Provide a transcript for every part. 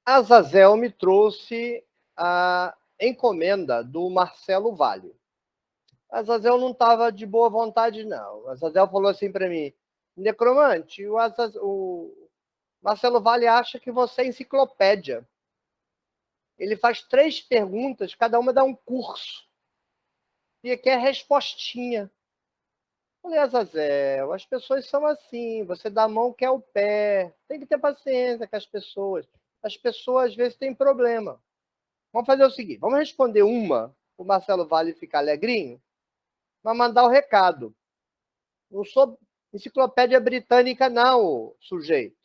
Azazel me trouxe a encomenda do Marcelo Vale. Azazel não estava de boa vontade, não. Azazel falou assim para mim: Necromante, o Marcelo Vale acha que você é enciclopédia. Ele faz 3 perguntas, cada uma dá um curso. E aqui é respostinha. Falei, Azazel, as pessoas são assim, você dá a mão quer o pé. Tem que ter paciência com as pessoas. As pessoas às vezes têm problema. Vamos fazer o seguinte, vamos responder uma, o Marcelo Vale ficar alegrinho, mas mandar o recado. Não sou enciclopédia britânica, não, sujeito.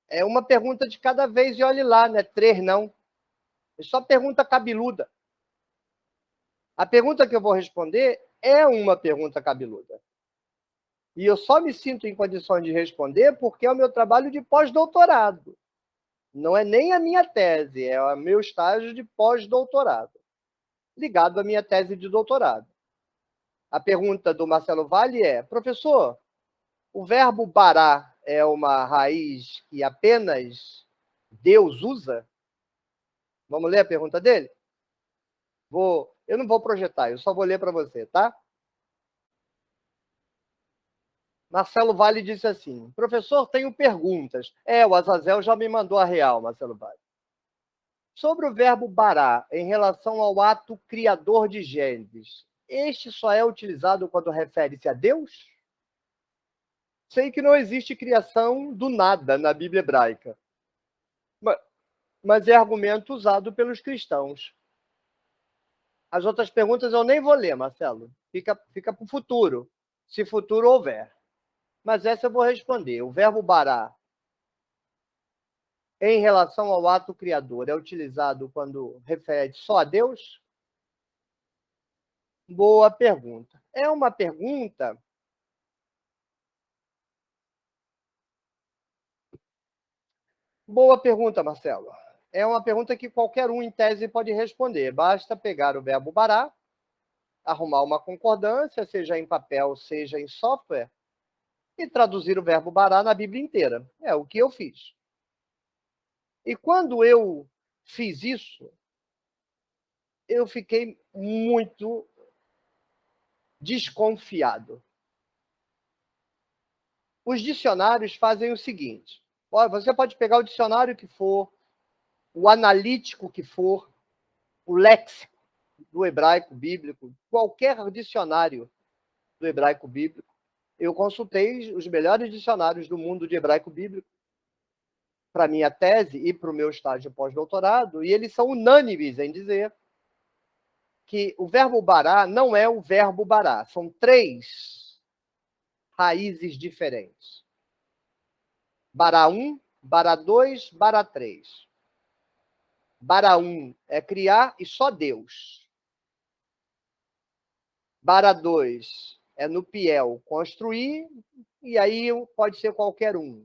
É uma pergunta de cada vez e olhe lá, não é 3, não. É só pergunta cabeluda. A pergunta que eu vou responder é uma pergunta cabeluda. E eu só me sinto em condições de responder porque é o meu trabalho de pós-doutorado. Não é nem a minha tese, é o meu estágio de pós-doutorado, ligado à minha tese de doutorado. A pergunta do Marcelo Vale é: professor, o verbo bará é uma raiz que apenas Deus usa? Vamos ler a pergunta dele? Eu não vou projetar, eu só vou ler para você, tá? Marcelo Vale disse assim: professor, tenho perguntas. O Azazel já me mandou a real, Marcelo Vale. Sobre o verbo bará, em relação ao ato criador de Gênesis, este só é utilizado quando refere-se a Deus? Sei que não existe criação do nada na Bíblia hebraica, mas é argumento usado pelos cristãos. As outras perguntas eu nem vou ler, Marcelo. Fica para o futuro, se futuro houver. Mas essa eu vou responder. O verbo bará, em relação ao ato criador, é utilizado quando refere só a Deus? Boa pergunta. É uma pergunta. Boa pergunta, Marcelo. É uma pergunta que qualquer um, em tese, pode responder. Basta pegar o verbo bará, arrumar uma concordância, seja em papel, seja em software, e traduzir o verbo bará na Bíblia inteira. É o que eu fiz. E quando eu fiz isso, eu fiquei muito desconfiado. Os dicionários fazem o seguinte: você pode pegar o dicionário que for, o analítico que for, o léxico do hebraico bíblico, qualquer dicionário do hebraico bíblico. Eu consultei os melhores dicionários do mundo de hebraico bíblico para minha tese e para o meu estágio pós-doutorado, e eles são unânimes em dizer que o verbo bará não é o verbo bará. São 3 raízes diferentes. Bará 1, bará 2, bará 3. Bará 1 é criar e só Deus. Bará 2 é no piel construir, e aí pode ser qualquer um.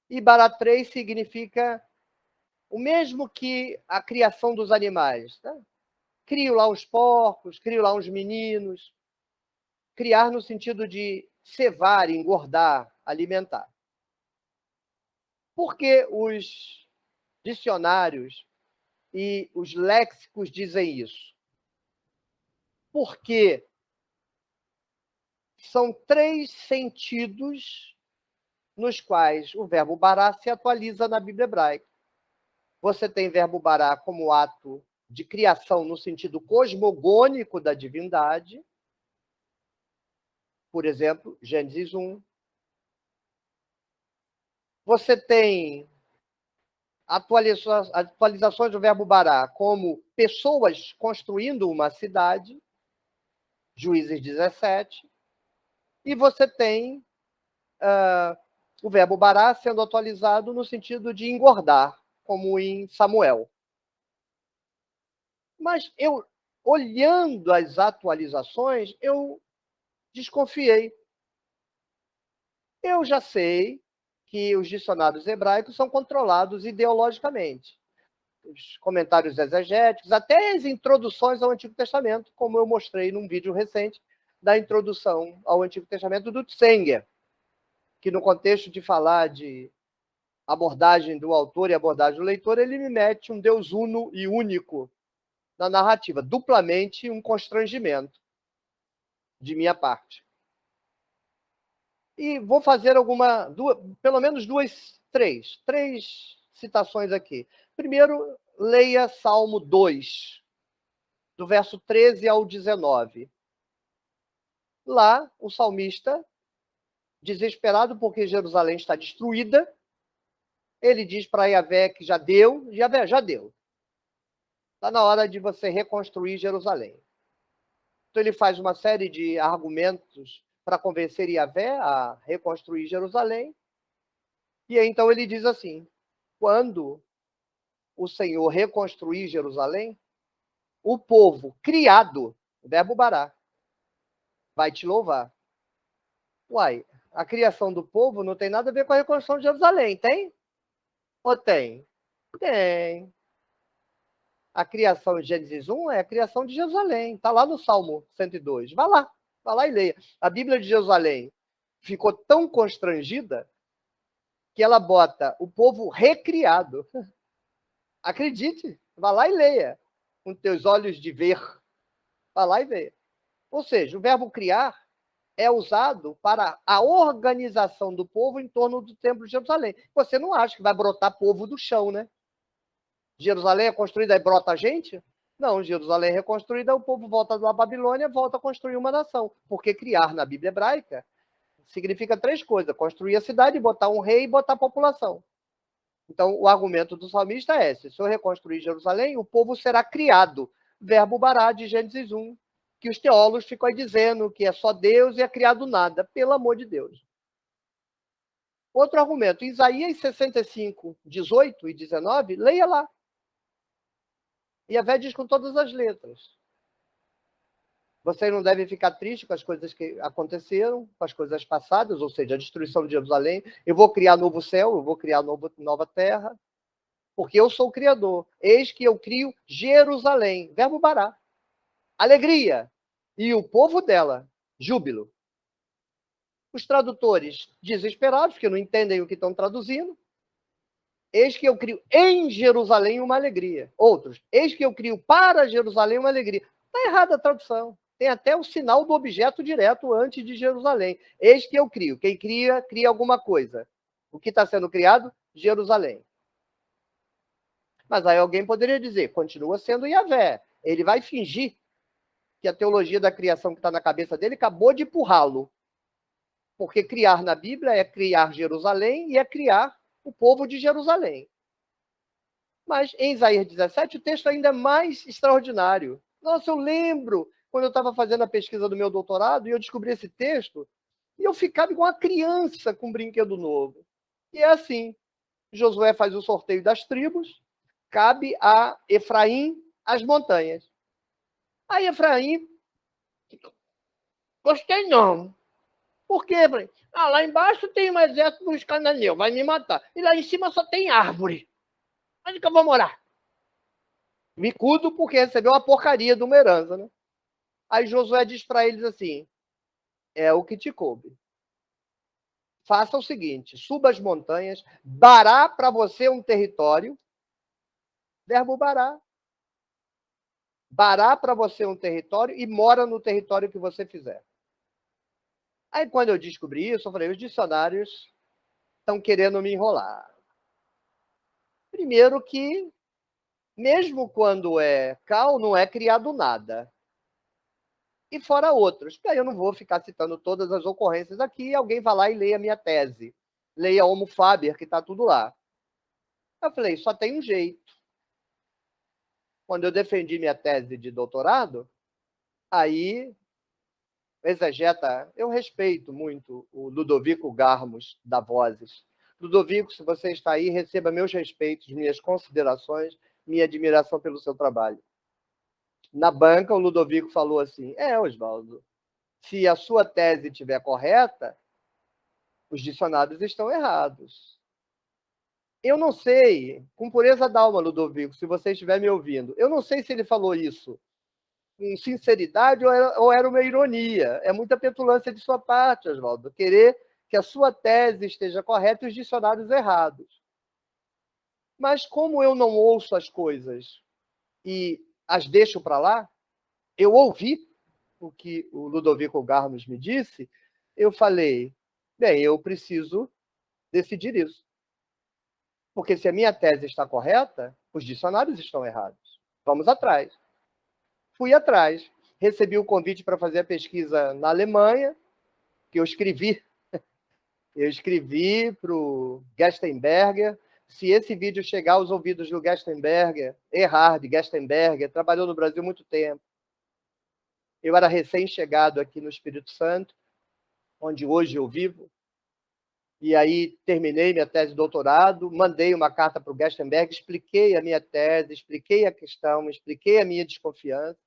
E bará 3 significa o mesmo que a criação dos animais. Tá? Crio lá os porcos, crio lá uns meninos. Criar no sentido de cevar, engordar, alimentar. Por que os dicionários e os léxicos dizem isso? Porque são 3 sentidos nos quais o verbo bará se atualiza na Bíblia hebraica. Você tem verbo bará como ato de criação no sentido cosmogônico da divindade. Por exemplo, Gênesis 1. Você tem atualizações do verbo bará como pessoas construindo uma cidade, Juízes 17. E você tem o verbo bará sendo atualizado no sentido de engordar, como em Samuel. Mas eu, olhando as atualizações, eu desconfiei. Eu já sei que os dicionários hebraicos são controlados ideologicamente. Os comentários exegéticos, até as introduções ao Antigo Testamento, como eu mostrei num vídeo recente da introdução ao Antigo Testamento do Tsenger, que no contexto de falar de abordagem do autor e abordagem do leitor, ele me mete um Deus uno e único na narrativa, duplamente um constrangimento de minha parte. E vou fazer pelo menos três citações aqui. Primeiro, leia Salmo 2, do verso 13 ao 19. Lá, o salmista, desesperado porque Jerusalém está destruída, ele diz para Yahvé que já deu. Yahvé, já deu. Está na hora de você reconstruir Jerusalém. Então ele faz uma série de argumentos para convencer Yahvé a reconstruir Jerusalém. E aí, então ele diz assim: quando o Senhor reconstruir Jerusalém, o povo criado, o verbo bará, vai te louvar. Uai, a criação do povo não tem nada a ver com a reconstrução de Jerusalém, tem? Ou tem? Tem. A criação de Gênesis 1 é a criação de Jerusalém. Está lá no Salmo 102. Vai lá e leia. A Bíblia de Jerusalém ficou tão constrangida que ela bota o povo recriado. Acredite, vá lá e leia. Com teus olhos de ver. Vá lá e leia. Ou seja, o verbo criar é usado para a organização do povo em torno do templo de Jerusalém. Você não acha que vai brotar povo do chão, né? Jerusalém é construída e brota gente? Não, Jerusalém é reconstruída, o povo volta da Babilônia, volta a construir uma nação. Porque criar na Bíblia hebraica significa três coisas: construir a cidade, botar um rei e botar a população. Então, o argumento do salmista é esse: se eu reconstruir Jerusalém, o povo será criado. Verbo bará de Gênesis 1, que os teólogos ficam aí dizendo que é só Deus e é criado nada. Pelo amor de Deus. Outro argumento, Isaías 65, 18 e 19, leia lá. Yahvé diz com todas as letras: vocês não devem ficar tristes com as coisas que aconteceram, com as coisas passadas, ou seja, a destruição de Jerusalém. Eu vou criar novo céu, eu vou criar nova terra, porque eu sou o Criador. Eis que eu crio Jerusalém, verbo bará, alegria, e o povo dela, júbilo. Os tradutores desesperados, porque não entendem o que estão traduzindo: eis que eu crio em Jerusalém uma alegria. Outros: eis que eu crio para Jerusalém uma alegria. Está errada a tradução. Tem até o sinal do objeto direto antes de Jerusalém. Eis que eu crio. Quem cria, cria alguma coisa. O que está sendo criado? Jerusalém. Mas aí alguém poderia dizer: continua sendo Yahvé. Ele vai fingir que a teologia da criação que está na cabeça dele acabou de empurrá-lo. Porque criar na Bíblia é criar Jerusalém e é criar o povo de Jerusalém. Mas em Isaías 17, o texto ainda é mais extraordinário. Nossa, eu lembro quando eu estava fazendo a pesquisa do meu doutorado e eu descobri esse texto e eu ficava igual uma criança com um brinquedo novo. E é assim: Josué faz o sorteio das tribos, cabe a Efraim as montanhas. Aí Efraim: gostei não. Por quê, Efraim? Lá embaixo tem um exército dos cananeus, vai me matar. E lá em cima só tem árvore. Onde que eu vou morar? Micudo porque recebeu uma porcaria de uma herança, né? Aí Josué diz para eles assim: é o que te coube. Faça o seguinte: suba as montanhas, bará para você um território, verbo bará. Bará para você um território e mora no território que você fizer. Aí quando eu descobri isso, eu falei: os dicionários estão querendo me enrolar. Primeiro que, mesmo quando é cal, não é criado nada. E fora outros. Porque aí eu não vou ficar citando todas as ocorrências aqui, alguém vai lá e leia a minha tese. Leia Homo Faber, que está tudo lá. Eu falei: só tem um jeito. Quando eu defendi minha tese de doutorado, aí, exegeta, eu respeito muito o Ludovico Garmos, da Vozes. Ludovico, se você está aí, receba meus respeitos, minhas considerações, minha admiração pelo seu trabalho. Na banca, o Ludovico falou assim: Oswaldo, se a sua tese estiver correta, os dicionários estão errados. Eu não sei, com pureza d'alma, Ludovico, se você estiver me ouvindo, eu não sei se ele falou isso com sinceridade ou era uma ironia. É muita petulância de sua parte, Oswaldo, querer que a sua tese esteja correta e os dicionários errados. Mas como eu não ouço as coisas e as deixo para lá, eu ouvi o que o Ludovico Garmos me disse, eu falei, bem, eu preciso decidir isso. Porque se a minha tese está correta, os dicionários estão errados. Vamos atrás. Fui atrás. Recebi o convite para fazer a pesquisa na Alemanha, que eu escrevi. Eu escrevi para o Gerstenberger. Se esse vídeo chegar aos ouvidos do Gerstenberger, Erhard Gerstenberger, trabalhou no Brasil há muito tempo. Eu era recém-chegado aqui no Espírito Santo, onde hoje eu vivo. E aí terminei minha tese de doutorado, mandei uma carta para o Gerstenberg, expliquei a minha tese, expliquei a questão, expliquei a minha desconfiança.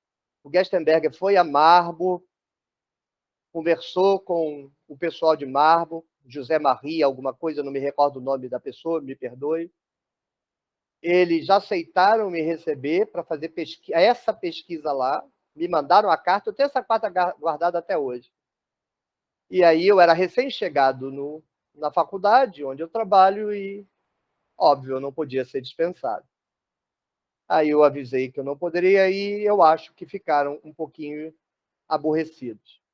O Gerstenberg foi a Marburg, conversou com o pessoal de Marburg, José Maria, alguma coisa, não me recordo o nome da pessoa, me perdoe. Eles aceitaram me receber para fazer essa pesquisa lá, me mandaram a carta, eu tenho essa carta guardada até hoje. E aí eu era recém-chegado na faculdade, onde eu trabalho, e, óbvio, eu não podia ser dispensado. Aí eu avisei que eu não poderia ir, e eu acho que ficaram um pouquinho aborrecidos.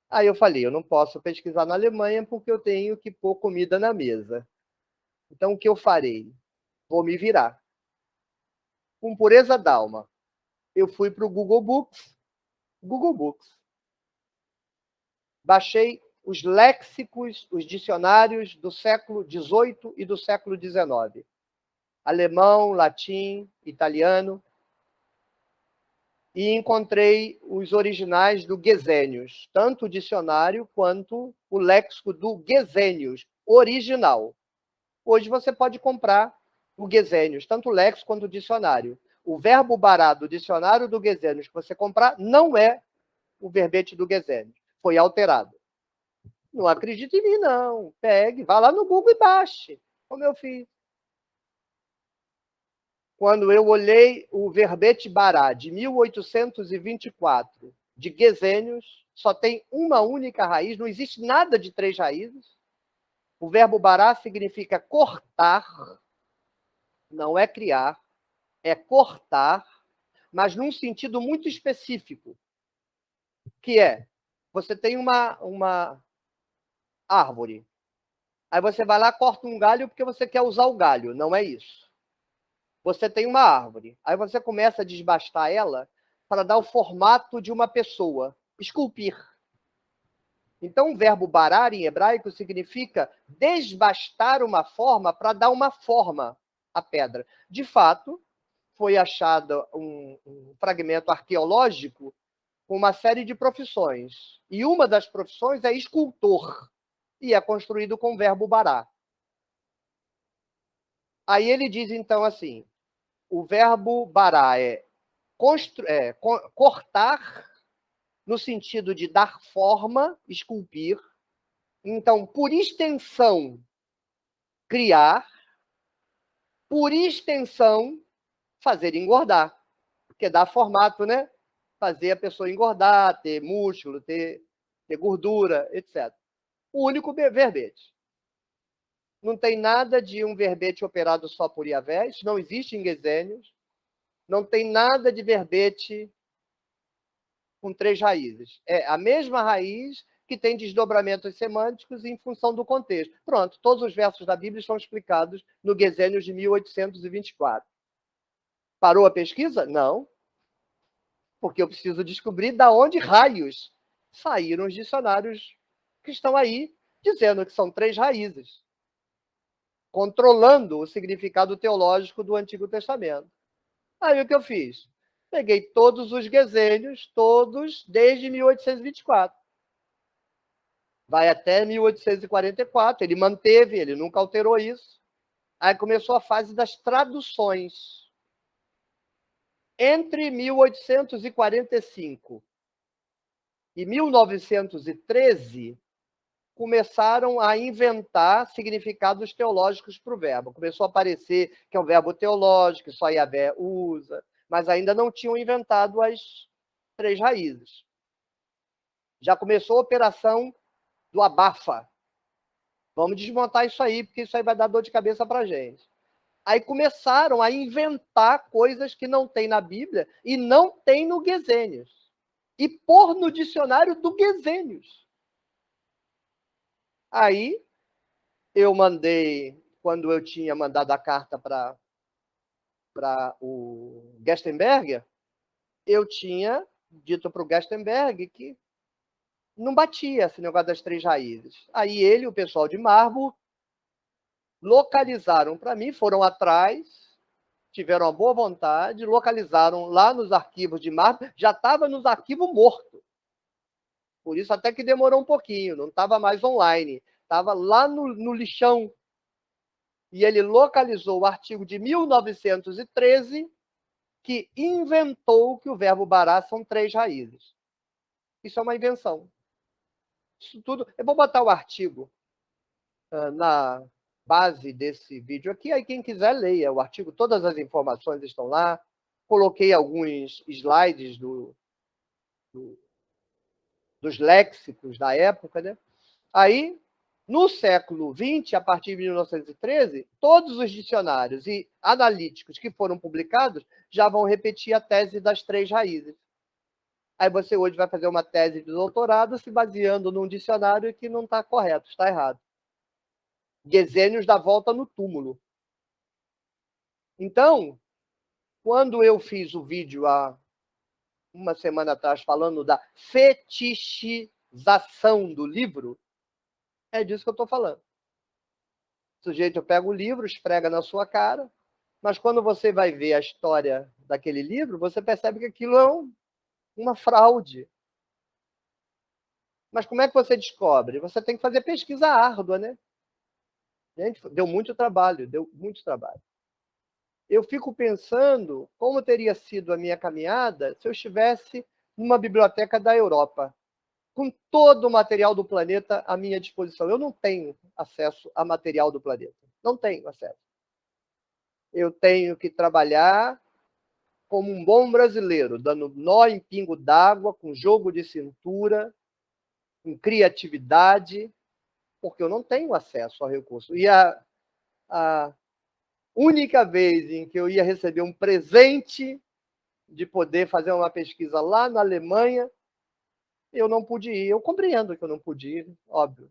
Aí eu falei, eu não posso pesquisar na Alemanha porque eu tenho que pôr comida na mesa. Então, o que eu farei? Vou me virar. Com pureza d'alma, eu fui para o Google Books. Baixei os léxicos, os dicionários do século XVIII e do século XIX. Alemão, latim, italiano. E encontrei os originais do Gesenius, tanto o dicionário quanto o léxico do Gesenius, original. Hoje você pode comprar o Gesenius, tanto o léxico quanto o dicionário. O verbo bará do dicionário do Gesenius que você comprar não é o verbete do Gesenius. Foi alterado. Não acredite em mim, não. Pegue, vá lá no Google e baixe, como eu fiz. Quando eu olhei o verbete bará de 1824, de Gesenius, só tem uma única raiz, não existe nada de 3 raízes. O verbo bará significa cortar, não é criar, é cortar, mas num sentido muito específico, que é, você tem uma árvore, aí você vai lá, corta um galho porque você quer usar o galho, não é isso. Você tem uma árvore, aí você começa a desbastar ela para dar o formato de uma pessoa, esculpir. Então, o verbo barar em hebraico significa desbastar uma forma para dar uma forma à pedra. De fato, foi achado um fragmento arqueológico com uma série de profissões. E uma das profissões é escultor, e é construído com o verbo bará. Aí ele diz, então, assim, o verbo bará é cortar, no sentido de dar forma, esculpir. Então, por extensão, criar. Por extensão, fazer engordar. Porque dá formato, né? Fazer a pessoa engordar, ter músculo, ter gordura, etc. O único verbete. Não tem nada de um verbete operado só por Iavé, isso não existe em Gesenius. Não tem nada de verbete com 3 raízes. É a mesma raiz que tem desdobramentos semânticos em função do contexto. Pronto, todos os versos da Bíblia estão explicados no Gesenius de 1824. Parou a pesquisa? Não. Porque eu preciso descobrir de onde raios saíram os dicionários que estão aí dizendo que são 3 raízes, controlando o significado teológico do Antigo Testamento. Aí o que eu fiz? Peguei todos os Gesenius, todos desde 1824. Vai até 1844, ele manteve, ele nunca alterou isso. Aí começou a fase das traduções. Entre 1845 e 1913, começaram a inventar significados teológicos para o verbo. Começou a aparecer que é um verbo teológico, que só Yahvé usa, mas ainda não tinham inventado as 3 raízes. Já começou a operação do abafa. Vamos desmontar isso aí, porque isso aí vai dar dor de cabeça para a gente. Aí começaram a inventar coisas que não tem na Bíblia e não tem no Gesenius. E pôr no dicionário do Gesenius. Aí eu mandei, quando eu tinha mandado a carta para o Gerstenberger, eu tinha dito para o Gerstenberg que não batia esse negócio das 3 raízes. Aí ele e o pessoal de Marburg localizaram para mim, foram atrás, tiveram uma boa vontade, localizaram lá nos arquivos de Marburg, já estava nos arquivos morto. Por isso até que demorou um pouquinho, não estava mais online, estava lá no lixão. E ele localizou o artigo de 1913, que inventou que o verbo bará são 3 raízes. Isso é uma invenção. Isso tudo. Eu vou botar o artigo na base desse vídeo aqui, aí quem quiser leia o artigo, todas as informações estão lá. Coloquei alguns slides dos léxicos da época, né? Aí, no século XX, a partir de 1913, todos os dicionários e analíticos que foram publicados já vão repetir a tese das 3 raízes. Aí você hoje vai fazer uma tese de doutorado se baseando num dicionário que não está correto, está errado. Gesenius dá volta no túmulo. Então, quando eu fiz o vídeo há uma semana atrás falando da fetichização do livro, é disso que eu estou falando. O sujeito pega o livro, esfrega na sua cara, mas quando você vai ver a história daquele livro, você percebe que aquilo é uma fraude. Mas como é que você descobre? Você tem que fazer pesquisa árdua, né? Gente, deu muito trabalho. Eu fico pensando como teria sido a minha caminhada se eu estivesse numa biblioteca da Europa, com todo o material do planeta à minha disposição. Eu não tenho acesso a material do planeta. Não tenho acesso. Eu tenho que trabalhar como um bom brasileiro, dando nó em pingo d'água, com jogo de cintura, com criatividade, porque eu não tenho acesso ao recurso. E a única vez em que eu ia receber um presente de poder fazer uma pesquisa lá na Alemanha, eu não pude ir. Eu compreendo que eu não pude ir, óbvio.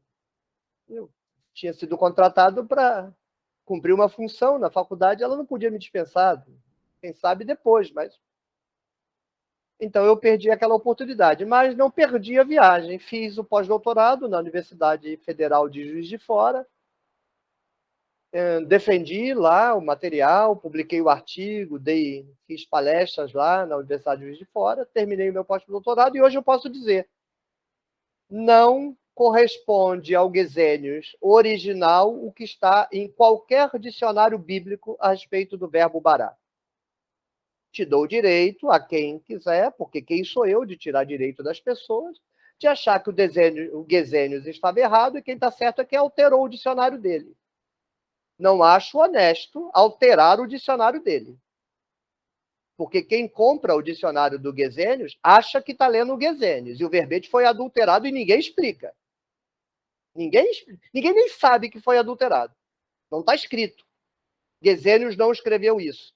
Eu tinha sido contratado para cumprir uma função na faculdade, ela não podia me dispensar. Quem sabe depois, mas... Então eu perdi aquela oportunidade, mas não perdi a viagem. Fiz o pós-doutorado na Universidade Federal de Juiz de Fora, defendi lá o material, publiquei o artigo, fiz palestras lá na Universidade de Juiz de Fora, terminei o meu pós-doutorado e hoje eu posso dizer, não corresponde ao Gesenius original o que está em qualquer dicionário bíblico a respeito do verbo bará. Te dou direito a quem quiser, porque quem sou eu de tirar direito das pessoas, de achar que o Gesenius estava errado e quem está certo é quem alterou o dicionário dele. Não acho honesto alterar o dicionário dele. Porque quem compra o dicionário do Gesenius acha que está lendo o Gesenius. E o verbete foi adulterado e ninguém explica. Ninguém nem sabe que foi adulterado. Não está escrito. Gesenius não escreveu isso.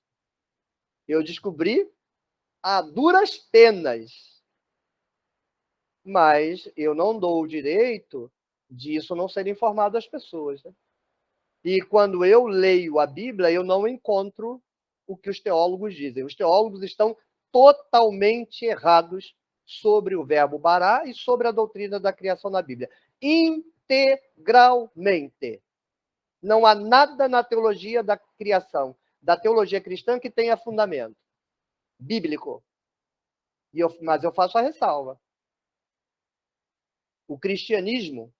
Eu descobri a duras penas. Mas eu não dou o direito disso não ser informado às pessoas. Né? E quando eu leio a Bíblia, eu não encontro o que os teólogos dizem. Os teólogos estão totalmente errados sobre o verbo bará e sobre a doutrina da criação na Bíblia. Integralmente. Não há nada na teologia da criação, da teologia cristã, que tenha fundamento bíblico. Mas eu faço a ressalva. O cristianismo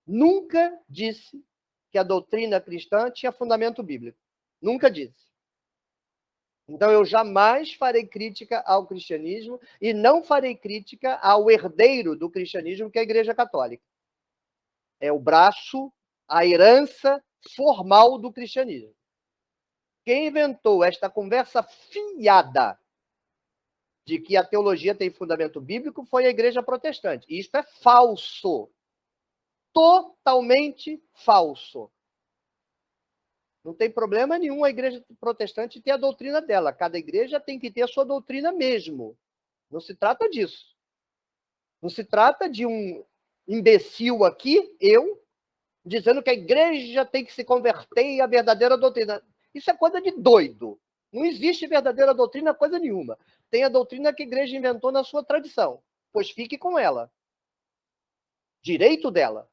nunca disse que a doutrina cristã tinha fundamento bíblico. Nunca disse. Então, eu jamais farei crítica ao cristianismo e não farei crítica ao herdeiro do cristianismo, que é a Igreja Católica. É o braço, a herança formal do cristianismo. Quem inventou esta conversa fiada de que a teologia tem fundamento bíblico foi a Igreja Protestante. E isto é falso. Totalmente falso. Não tem problema nenhum a igreja protestante ter a doutrina dela. Cada igreja tem que ter a sua doutrina mesmo. Não se trata disso. Não se trata de um imbecil aqui, eu, dizendo que a igreja tem que se converter à verdadeira doutrina. Isso é coisa de doido. Não existe verdadeira doutrina, coisa nenhuma. Tem a doutrina que a igreja inventou na sua tradição. Pois fique com ela. Direito dela.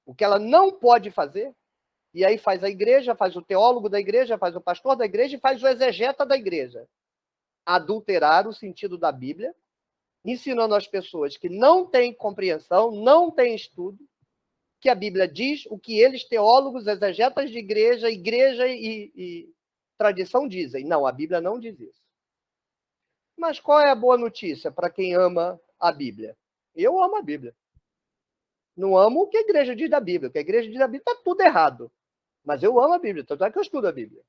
O que ela não pode fazer, e aí faz a igreja, faz o teólogo da igreja, faz o pastor da igreja e faz o exegeta da igreja. Adulterar o sentido da Bíblia, ensinando às pessoas que não têm compreensão, não têm estudo, que a Bíblia diz o que eles, teólogos, exegetas de igreja e tradição dizem. Não, a Bíblia não diz isso. Mas qual é a boa notícia para quem ama a Bíblia? Eu amo a Bíblia. Não amo o que a igreja diz da Bíblia. O que a igreja diz da Bíblia está tudo errado. Mas eu amo a Bíblia, tanto é que eu estudo a Bíblia.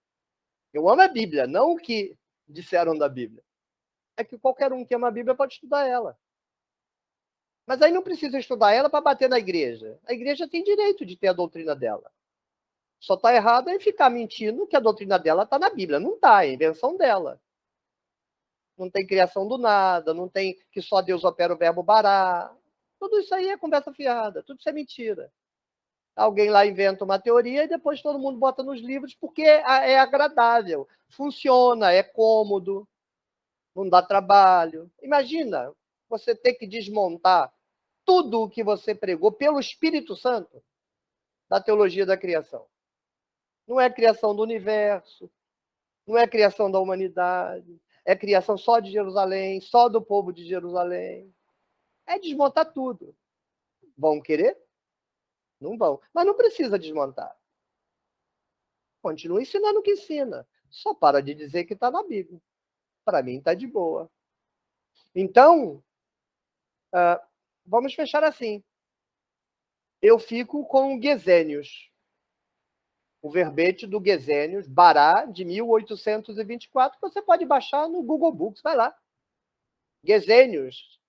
Eu amo a Bíblia, não o que disseram da Bíblia. É que qualquer um que ama a Bíblia pode estudar ela. Mas aí não precisa estudar ela para bater na igreja. A igreja tem direito de ter a doutrina dela. Só está errado em ficar mentindo que a doutrina dela está na Bíblia. Não está, é invenção dela. Não tem criação do nada, não tem que só Deus opera o verbo bará. Tudo isso aí é conversa fiada, tudo isso é mentira. Alguém lá inventa uma teoria e depois todo mundo bota nos livros porque é agradável, funciona, é cômodo, não dá trabalho. Imagina você ter que desmontar tudo o que você pregou pelo Espírito Santo da teologia da criação. Não é criação do universo, não é criação da humanidade, é criação só de Jerusalém, só do povo de Jerusalém. É desmontar tudo. Vão querer? Não vão. Mas não precisa desmontar. Continua ensinando o que ensina. Só para de dizer que está na Bíblia. Para mim está de boa. Então, vamos fechar assim. Eu fico com o Gesenius. O verbete do Gesenius, Bará, de 1824, que você pode baixar no Google Books. Vai lá. Gesenius,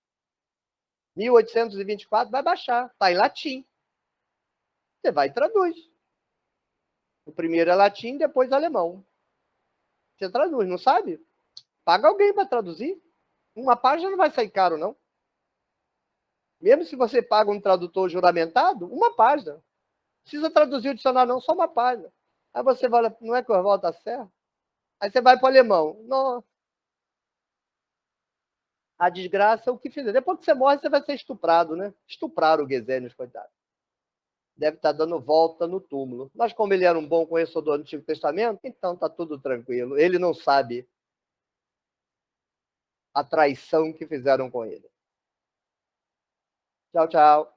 1824, vai baixar. Está em latim. Você vai e traduz. O primeiro é latim, depois alemão. Você traduz, não sabe? Paga alguém para traduzir. Uma página não vai sair caro, não. Mesmo se você paga um tradutor juramentado, uma página. Não precisa traduzir o dicionário, não, só uma página. Aí você vai, não é que o Orval está certo? Aí você vai para o alemão. Nossa. A desgraça é o que fizer. Depois que você morre, você vai ser estuprado, né? Estupraram o Gesenius, coitado. Deve estar dando volta no túmulo. Mas como ele era um bom conhecedor do Antigo Testamento, então está tudo tranquilo. Ele não sabe a traição que fizeram com ele. Tchau, tchau.